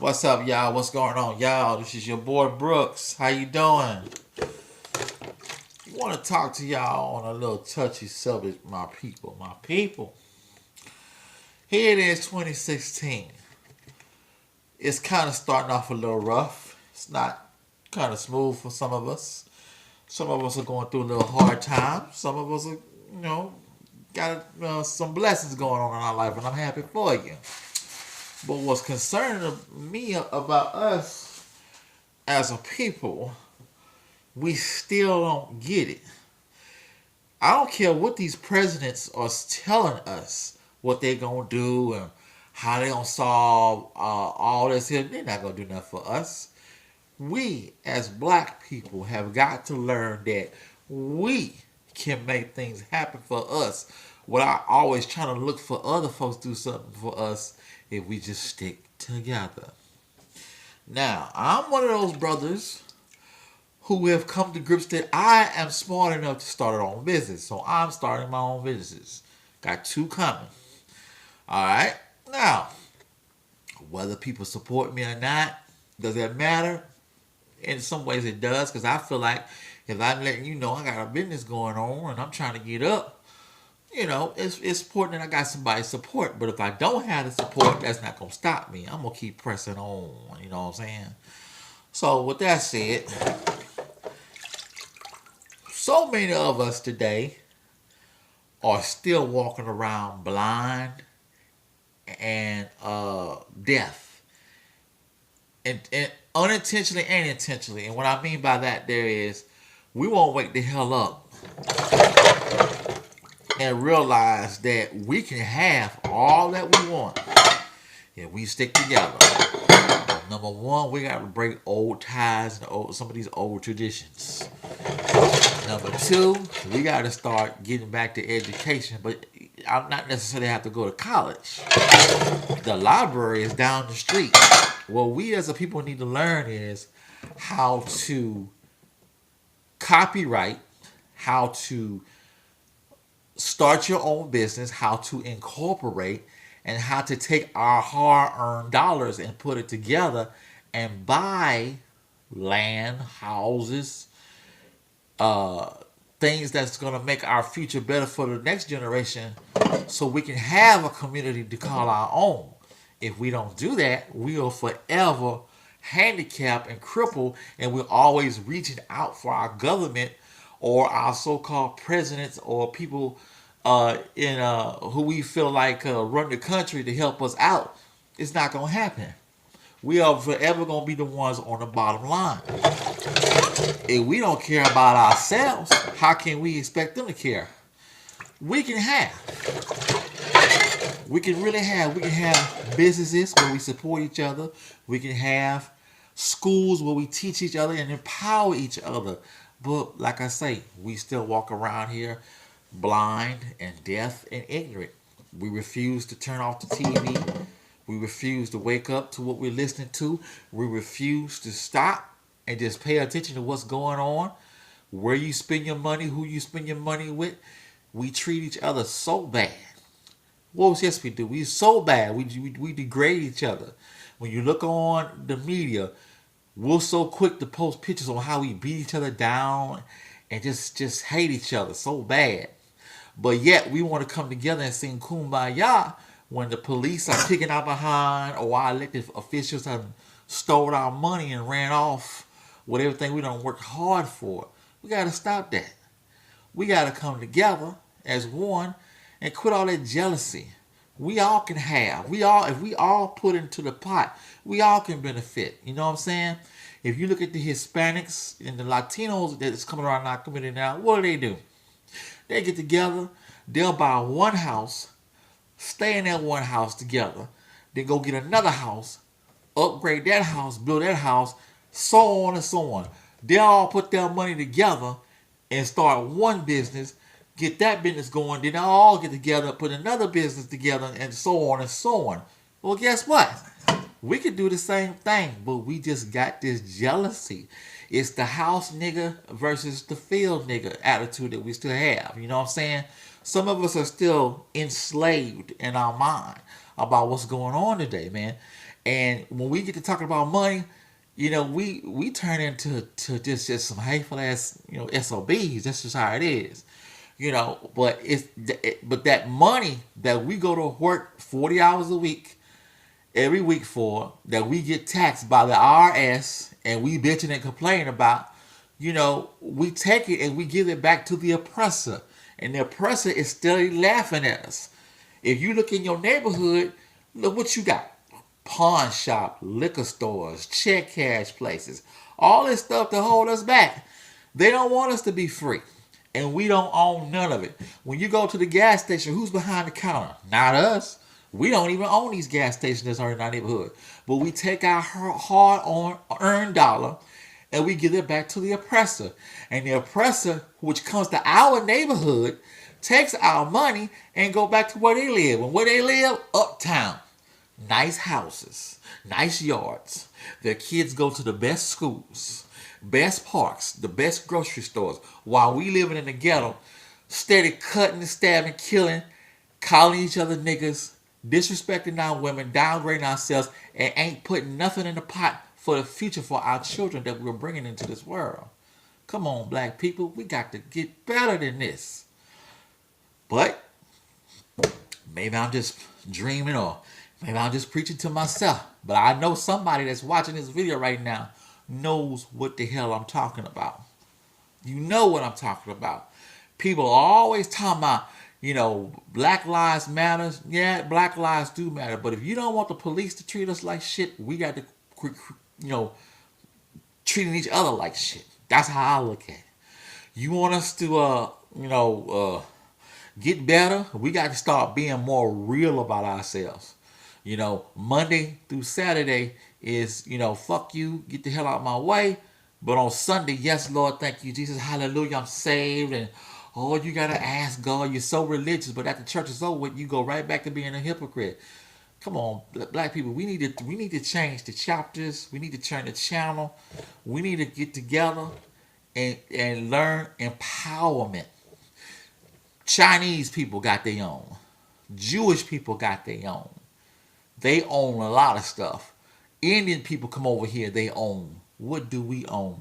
What's up, y'all? What's going on, y'all? This is your boy Brooks. How you doing? I want to talk to y'all on a little touchy subject, my people. My people. Here it is, 2016. It's kind of starting off a little rough. It's not kind of smooth for some of us. Some of us are going through a little hard time. Some of us are, got some blessings going on in our life, and I'm happy for you. But what's concerning me about us as a people, we still don't get it. I don't care what these presidents are telling us what they're gonna do and how they gonna solve all this here. They're not gonna do nothing for us. We as black people have got to learn that we can make things happen for us without always trying to look for other folks to do something for us if we just stick together. Now, I'm one of those brothers who have come to grips that I am smart enough to start our own business. So I'm starting my own businesses. Got two coming. All right. Now, whether people support me or not, does that matter? In some ways it does, because I feel like if I'm letting you know I got a business going on and I'm trying to get up, it's important that I got somebody's support. But if I don't have the support, that's not going to stop me. I'm going to keep pressing on. You know what I'm saying? So with that said, so many of us today are still walking around blind and deaf, and unintentionally and intentionally. And what I mean by that there is we won't wake the hell up and realize that we can have all that we want if we stick together. Number one, we got to break old ties and some of these old traditions. Number two, we got to start getting back to education, but I'm not necessarily have to go to college. The library is down the street. What we as a people need to learn is how to copyright, how to start your own business, how to incorporate, and how to take our hard-earned dollars and put it together and buy land, houses, uh, things that's going to make our future better for the next generation so we can have a community to call our own. If we don't do that, we are forever handicapped and crippled, and we're always reaching out for our government or our so-called presidents or people in who we feel like run the country to help us out. It's not going to happen. We are forever going to be the ones on the bottom line. If we don't care about ourselves, how can we expect them to care? We can we can have businesses where we support each other. We can have schools where we teach each other and empower each other. But like I say, we still walk around here blind and deaf and ignorant. We refuse to turn off the TV. We refuse to wake up to what we're listening to. We refuse to stop and just pay attention to what's going on, where you spend your money, who you spend your money with. We treat each other so bad. What was yes we do? We so bad. We degrade each other. When you look on the media, we're so quick to post pictures on how we beat each other down and just hate each other so bad. But yet we want to come together and sing kumbaya when the police are kicking our behind or our elected officials have stole our money and ran off with everything we don't work hard for. We got to stop that. We got to come together as one and quit all that jealousy. We all can have. If we all put into the pot, we all can benefit. You know what I'm saying? If you look at the Hispanics and the Latinos that's coming around our community now, what do? They get together, they'll buy one house, stay in that one house together, then go get another house, upgrade that house, build that house, so on and so on. They all put their money together and start one business, get that business going, then they'll all get together, put another business together, and so on and so on. Well, guess what? We could do the same thing, but we just got this jealousy. It's the house nigga versus the field nigga attitude that we still have. You know what I'm saying? Some of us are still enslaved in our mind about what's going on today, man. And when we get to talking about money, we turn into just some hateful ass SOBs. That's just how it is. But but that money that we go to work 40 hours a week every week for, that we get taxed by the IRS, and we bitching and complaining about, we take it and we give it back to the oppressor, and the oppressor is still laughing at us. If you look in your neighborhood, look what you got: pawn shop, liquor stores, check cash places, all this stuff to hold us back. They don't want us to be free, and we don't own none of it. When you go to the gas station, who's behind the counter? Not us. We don't even own these gas stations that's are in our neighborhood. But we take our hard-earned dollar and we give it back to the oppressor. And the oppressor, which comes to our neighborhood, takes our money and go back to where they live. And where they live? Uptown. Nice houses, nice yards. Their kids go to the best schools, best parks, the best grocery stores. While we living in the ghetto, steady cutting, stabbing, killing, calling each other niggas, disrespecting our women, downgrading ourselves, and ain't putting nothing in the pot for the future for our children that we're bringing into this world. Come on, black people, we got to get better than this. But maybe I'm just dreaming, or maybe I'm just preaching to myself. But I know somebody that's watching this video right now knows what the hell I'm talking about. You know what I'm talking about. People are always talking about, Black Lives Matter. Yeah, Black lives do matter. But if you don't want the police to treat us like shit, we got to, treating each other like shit. That's how I look at it. You want us to, get better? We got to start being more real about ourselves. Monday through Saturday is, fuck you, get the hell out of my way. But on Sunday, yes, Lord, thank you, Jesus, hallelujah, I'm saved. And oh, you gotta ask God. You're so religious, but after church is over with, you go right back to being a hypocrite. Come on, black people. We need to change the chapters. We need to turn the channel. We need to get together and learn empowerment. Chinese people got their own. Jewish people got their own. They own a lot of stuff. Indian people come over here, they own. What do we own?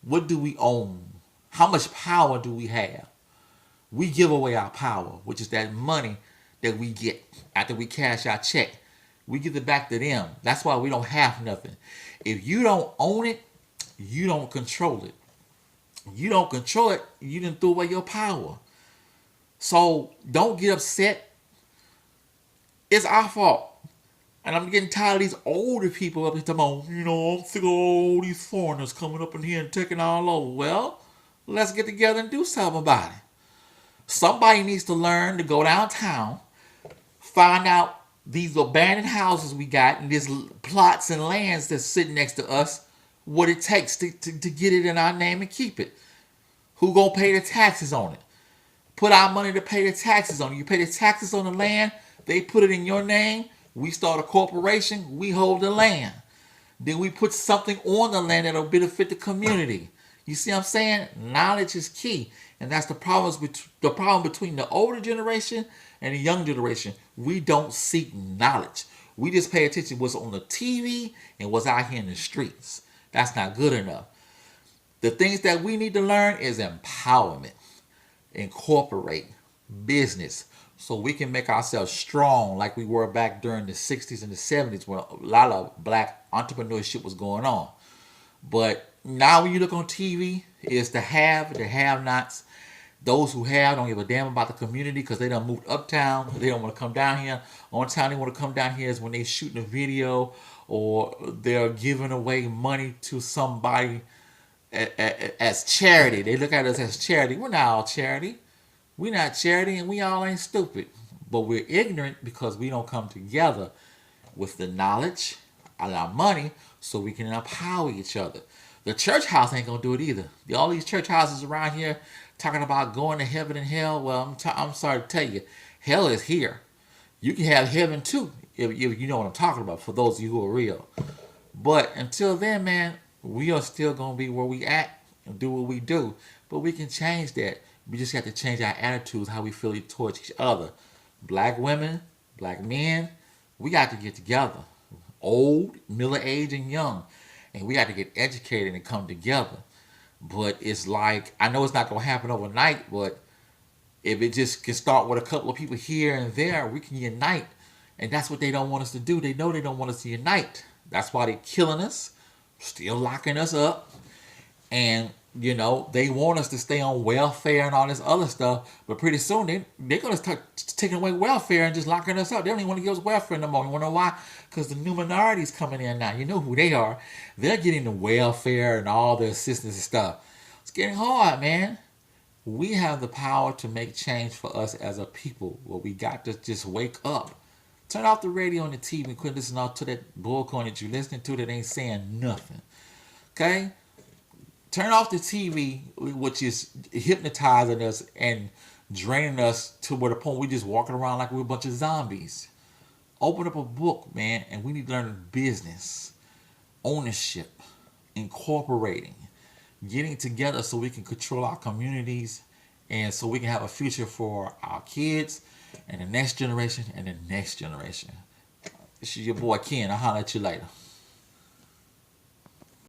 What do we own? How much power do we have? We give away our power, which is that money that we get after we cash our check. We give it back to them. That's why we don't have nothing. If you don't own it, you don't control it. You don't control it, you didn't throw away your power. So don't get upset. It's our fault. And I'm getting tired of these older people up here talking about, I'm sick of all these foreigners coming up in here and taking all over. Well, let's get together and do something about it. Somebody needs to learn to go downtown, find out these abandoned houses we got and these plots and lands that's sitting next to us, what it takes to get it in our name and keep it. Who gonna pay the taxes on it? Put our money to pay the taxes on it. You pay the taxes on the land, they put it in your name. We start a corporation, we hold the land. Then we put something on the land that'll benefit the community. You see what I'm saying? Knowledge is key. And that's the problem between the older generation and the young generation. We don't seek knowledge. We just pay attention to what's on the TV and what's out here in the streets. That's not good enough. The things that we need to learn is empowerment, incorporate business, so we can make ourselves strong like we were back during the 60s and the 70s when a lot of black entrepreneurship was going on. But now when you look on TV, it's the have-nots. Those who have don't give a damn about the community because they done moved uptown. They don't want to come down here. Only time they want to come down here is when they're shooting a video or they're giving away money to somebody as charity. They look at us as charity. We're not all charity. We're not charity and we all ain't stupid. But we're ignorant because we don't come together with the knowledge and our money so we can empower each other. The church house ain't going to do it either. All these church houses around here talking about going to heaven and hell. Well, I'm sorry to tell you, hell is here. You can have heaven too, if you know what I'm talking about, for those of you who are real. But until then, man, we are still going to be where we at and do what we do. But we can change that. We just got to change our attitudes, how we feel towards each other. Black women, black men, we got to get together. old, middle age, and young. And we got to get educated and come together. But it's like, I know it's not going to happen overnight, but if it just can start with a couple of people here and there, we can unite. And that's what they don't want us to do. They know they don't want us to unite. That's why they're killing us, still locking us up. And, you know, they want us to stay on welfare and all this other stuff. But pretty soon, they're going to start taking away welfare and just locking us up. They don't even want to give us welfare no more. You want to know why? Because the new minorities coming in now. You know who they are. They're getting the welfare and all the assistance and stuff. It's getting hard, man. We have the power to make change for us as a people. Well, we got to just wake up. Turn off the radio and the TV and quit listening to that bullcorn that you're listening to that ain't saying nothing. Okay? Turn off the TV, which is hypnotizing us and draining us to where the point we just walking around like we're a bunch of zombies. Open up a book, man, and we need to learn business, ownership, incorporating, getting together so we can control our communities and so we can have a future for our kids and the next generation and the next generation. This is your boy Ken. I'll holler at you later.